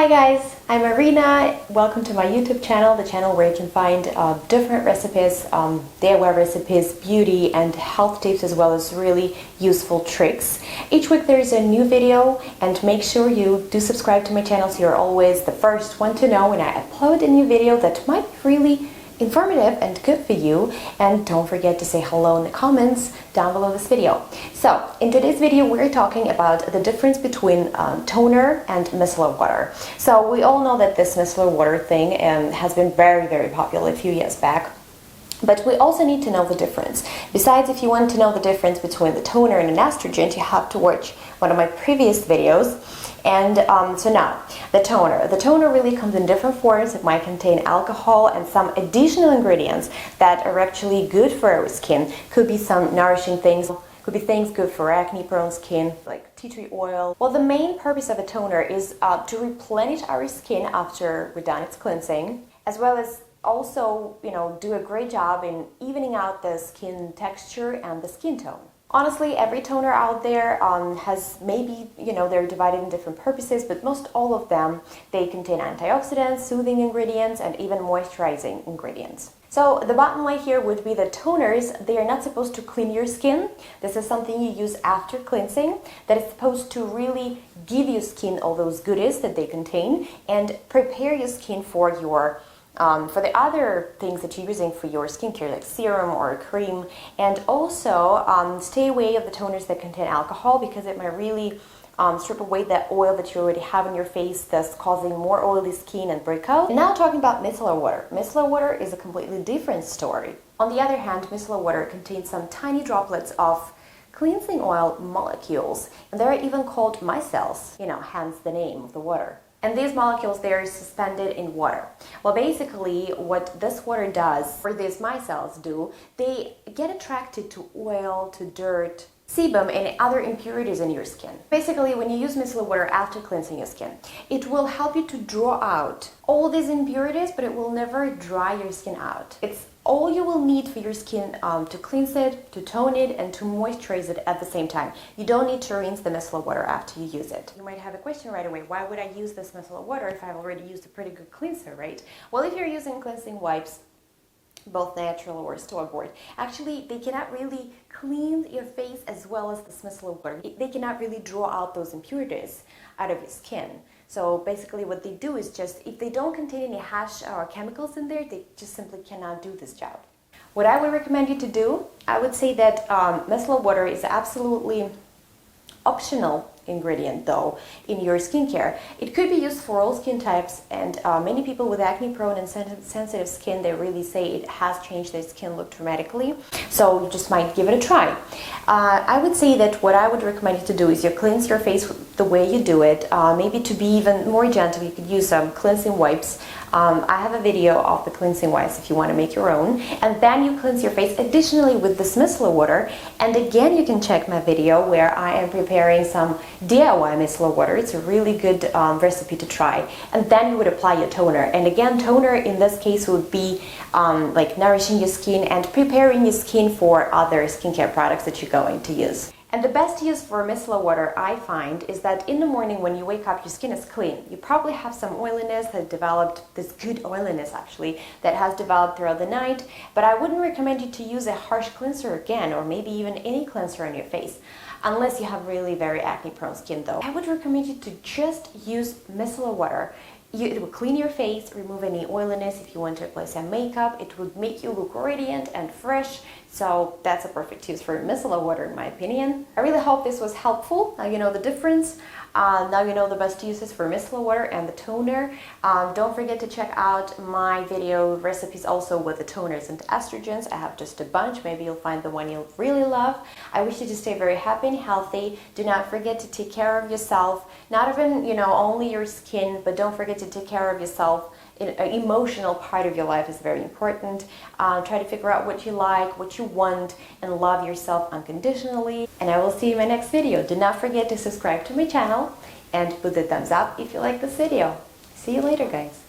Hi guys, I'm Marina. Welcome to my YouTube channel, the channel where you can find different recipes, DIY recipes, beauty and health tips, as well as really useful tricks. Each week there is a new video, and make sure you do subscribe to my channel so you're always the first one to know when I upload a new video that might be really informative and good for you. And don't forget to say hello in the comments down below this video. So in today's video we're talking about the difference between toner and micellar water. So we all know that this micellar water thing has been very popular a few years back. But we also need to know the difference. Besides, if you want to know the difference between the toner and an astringent, you have to watch one of my previous videos. And so now, the toner. The toner really comes in different forms. It might contain alcohol and some additional ingredients that are actually good for our skin. Could be some nourishing things. Could be things good for acne-prone skin, like tea tree oil. Well, the main purpose of a toner is to replenish our skin after we're done its cleansing, as well as also, do a great job in evening out the skin texture and the skin tone. Honestly, every toner out there has maybe, they're divided in different purposes, but most all of them, they contain antioxidants, soothing ingredients, and even moisturizing ingredients. So the bottom line here would be that toners, they are not supposed to clean your skin. This is something you use after cleansing that is supposed to really give your skin all those goodies that they contain and prepare your skin for the other things that you're using for your skincare, like serum or cream. And also stay away of the toners that contain alcohol, because it might really strip away that oil that you already have on your face, thus causing more oily skin and breakouts. And now talking about micellar water. Micellar water is a completely different story. On the other hand, micellar water contains some tiny droplets of cleansing oil molecules, and they're even called micelles, hence the name of the water. And these molecules, they are suspended in water. Well, basically, what this water does, or these micelles do, they get attracted to oil, to dirt, sebum, and other impurities in your skin. Basically, when you use micellar water after cleansing your skin, it will help you to draw out all these impurities, but it will never dry your skin out. It's all you will need for your skin to cleanse it, to tone it, and to moisturize it at the same time. You don't need to rinse the micellar water after you use it. You might have a question right away, why would I use this micellar water if I've already used a pretty good cleanser, right? Well, if you're using cleansing wipes, both natural or store-bought, actually they cannot really clean your face as well as this micellar water. They cannot really draw out those impurities out of your skin. So basically what they do is just, if they don't contain any hash or chemicals in there, they just simply cannot do this job. What I would recommend you to do, I would say that micellar water is absolutely optional ingredient though in your skincare. It could be used for all skin types, and many people with acne prone and sensitive skin, they really say it has changed their skin look dramatically, so you just might give it a try. I would say that what I would recommend you to do is you cleanse your face the way you do it. Maybe to be even more gentle, you could use some cleansing wipes. I have a video of the cleansing wipes if you want to make your own, and then you cleanse your face additionally with this micellar water. And again, you can check my video where I am preparing some DIY micellar water. It's a really good recipe to try. And then you would apply your toner. And again, toner in this case would be like nourishing your skin and preparing your skin for other skincare products that you're going to use. And the best use for micellar water, I find, is that in the morning when you wake up, your skin is clean. You probably have some oiliness that developed, this good oiliness actually, that has developed throughout the night. But I wouldn't recommend you to use a harsh cleanser again, or maybe even any cleanser on your face, unless you have really very acne-prone skin though. I would recommend you to just use micellar water. It will clean your face, remove any oiliness. If you want to apply some makeup, it would make you look radiant and fresh. So that's a perfect use for micellar water in my opinion. I really hope this was helpful. Now you know the difference. Now you know the best uses for micellar water and the toner. Don't forget to check out my video recipes also with the toners and estrogens. I have just a bunch. Maybe you'll find the one you'll really love. I wish you to stay very happy and healthy. Do not forget to take care of yourself. Not even, only your skin, but don't forget to take care of yourself. An emotional part of your life is very important. Try to figure out what you like, what you want, and love yourself unconditionally. And I will see you in my next video. Do not forget to subscribe to my channel and put the thumbs up if you like this video. See you later, guys.